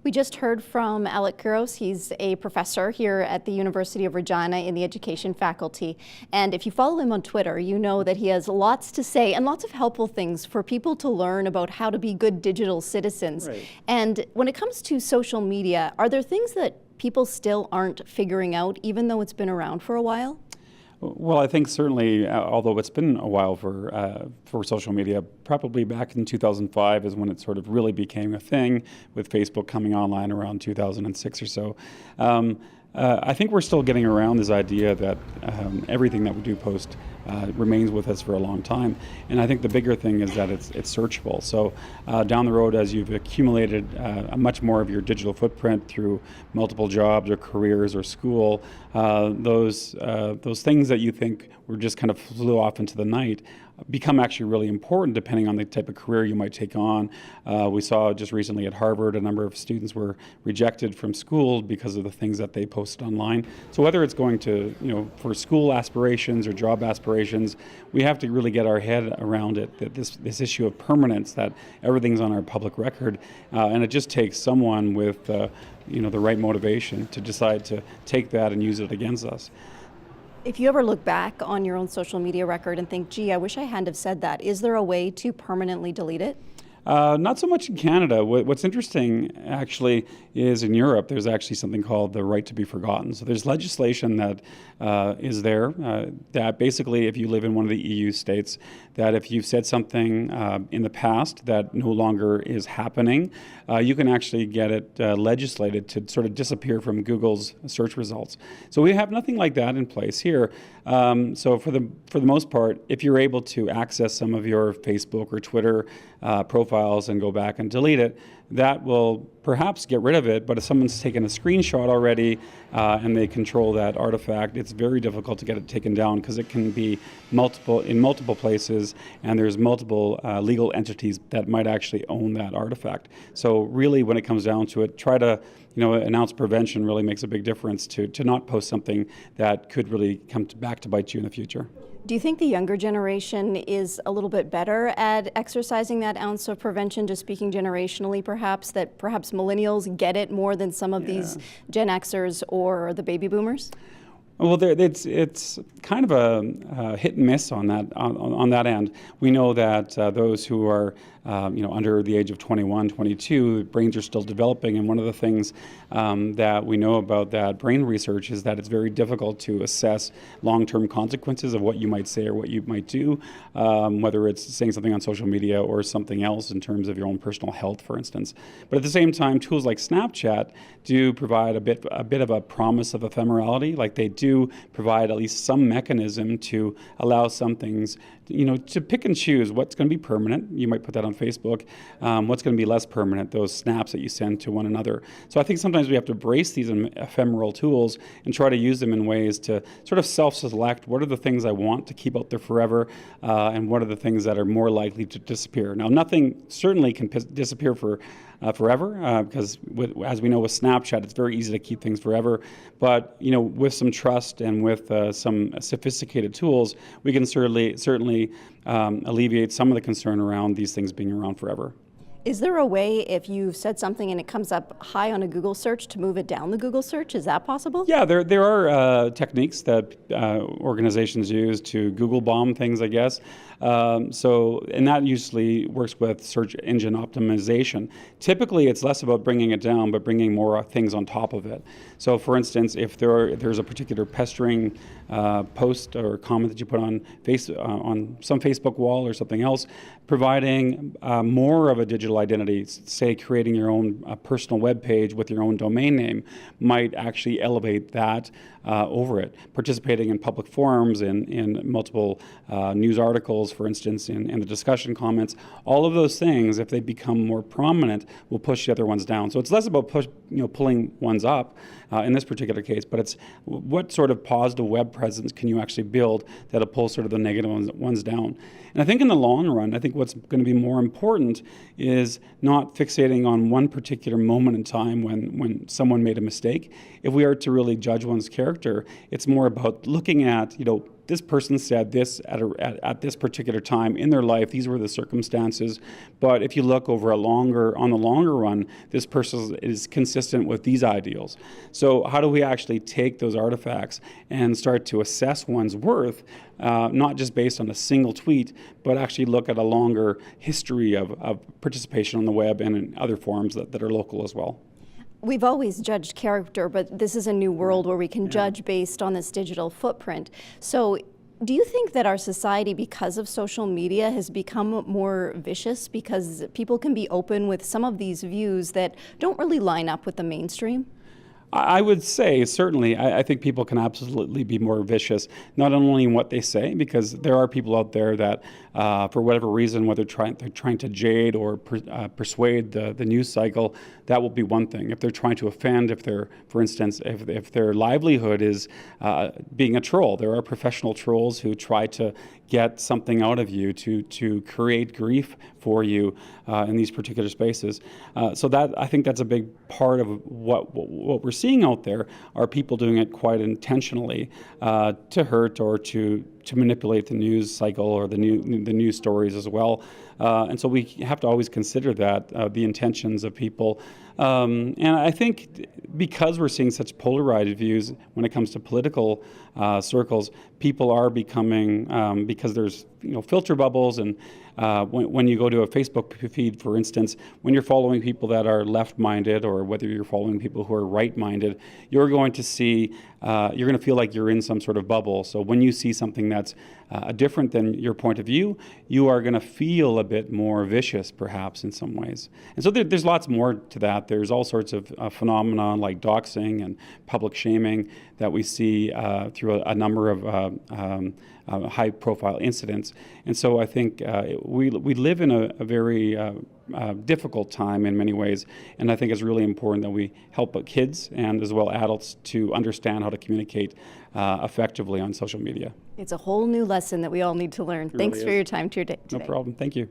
We just heard from Alec Kuros. He's a professor here at the University of Regina in the education faculty. And if you follow him on Twitter, you know that he has lots to say and lots of helpful things for people to learn about how to be good digital citizens. Right. And when it comes to social media, are there things that people still aren't figuring out, even though it's been around for a while? Well, I think certainly, although it's been a while for social media, probably back in 2005 is when it sort of really became a thing, with Facebook coming online around 2006 or so. I think we're still getting around this idea that everything that we do post remains with us for a long time. And I think the bigger thing is that it's searchable. So down the road, as you've accumulated much more of your digital footprint through multiple jobs or careers or school, those things that you think were just kind of flew off into the night become actually really important depending on the type of career you might take on. We saw just recently at Harvard a number of students were rejected from school because of the things that they posted online. So whether it's going to, for school aspirations or job aspirations, we have to really get our head around it, that this issue of permanence, that everything's on our public record, and it just takes someone with the right motivation to decide to take that and use it against us. If you ever look back on your own social media record and think, gee, I wish I hadn't have said that, is there a way to permanently delete it? Not so much in Canada. What's interesting, actually, is in Europe, there's actually something called the right to be forgotten. So there's legislation that is there that basically, if you live in one of the EU states, that if you've said something in the past that no longer is happening, you can actually get it legislated to sort of disappear from Google's search results. So we have nothing like that in place here. So for the most part, if you're able to access some of your Facebook or Twitter profiles and go back and delete it, that will perhaps get rid of it. But if someone's taken a screenshot already and they control that artifact, it's very difficult to get it taken down because it can be in multiple places, and there's multiple legal entities that might actually own that artifact. So really, when it comes down to it, try to an ounce prevention really makes a big difference to not post something that could really come back to bite you in the future. Do you think the younger generation is a little bit better at exercising that ounce of prevention, just speaking generationally perhaps, that perhaps millennials get it more than some of these Gen Xers or the baby boomers? Well, it's kind of a hit and miss on that end. We know that those who are under the age of 21, 22, brains are still developing, and one of the things that we know about that brain research is that it's very difficult to assess long-term consequences of what you might say or what you might do, whether it's saying something on social media or something else in terms of your own personal health, for instance. But at the same time, tools like Snapchat do provide a bit of a promise of ephemerality. Like, they do provide at least some mechanism to allow some things, to pick and choose what's going to be permanent. You might put that on Facebook. What's going to be less permanent, those snaps that you send to one another. So I think sometimes we have to embrace these ephemeral tools and try to use them in ways to sort of self-select what are the things I want to keep out there forever, and what are the things that are more likely to disappear. Now, nothing certainly can disappear forever, because as we know with Snapchat, it's very easy to keep things forever. But with some trust and with some sophisticated tools, we can certainly alleviate some of the concern around these things being around forever. Is there a way, if you've said something and it comes up high on a Google search, to move it down the Google search? Is that possible? Yeah, there are techniques that organizations use to Google bomb things, I guess. And that usually works with search engine optimization. Typically, it's less about bringing it down, but bringing more things on top of it. So, for instance, if there's a particular pestering post or comment that you put on some Facebook wall or something else, providing more of a digital identity, say creating your own personal web page with your own domain name, might actually elevate that over it. Participating in public forums, in multiple news articles, for instance, in the discussion comments, all of those things, if they become more prominent, will push the other ones down. So it's less about pulling ones up in this particular case, but it's what sort of positive web presence can you actually build that'll pull sort of the negative ones down. And I think in the long run, I think what's going to be more important is not fixating on one particular moment in time when someone made a mistake. If we are to really judge one's character, it's more about looking at, this person said this at this particular time in their life. These were the circumstances. But if you look over on the longer run, this person is consistent with these ideals. So how do we actually take those artifacts and start to assess one's worth, not just based on a single tweet, but actually look at a longer history of participation on the web and in other forums that are local as well? We've always judged character, but this is a new world where we can judge based on this digital footprint. So do you think that our society, because of social media, has become more vicious because people can be open with some of these views that don't really line up with the mainstream? I would say, certainly, I think people can absolutely be more vicious, not only in what they say, because there are people out there that, for whatever reason, whether they're trying to jade or persuade the news cycle, that will be one thing. If they're trying to offend, if they're, for instance, if their livelihood is being a troll, there are professional trolls who try to get something out of you, to create grief for you in these particular spaces. So that, I think that's a big part of what we're seeing out there, are people doing it quite intentionally to hurt or to manipulate the news cycle or the news stories as well. And so we have to always consider that, the intentions of people. And I think because we're seeing such polarized views when it comes to political circles, people are becoming, because there's filter bubbles, and when you go to a Facebook feed, for instance, when you're following people that are left-minded or whether you're following people who are right-minded, you're going to see, you're going to feel like you're in some sort of bubble. So when you see something that's different than your point of view, you are going to feel a bit more vicious, perhaps, in some ways. And so there's lots more to that. There's all sorts of phenomena like doxing and public shaming that we see through a number of high-profile incidents. And so I think we live in a very difficult time in many ways, and I think it's really important that we help kids and as well adults to understand how to communicate effectively on social media. It's a whole new lesson that we all need to learn. Thanks for your time today. No problem. Thank you.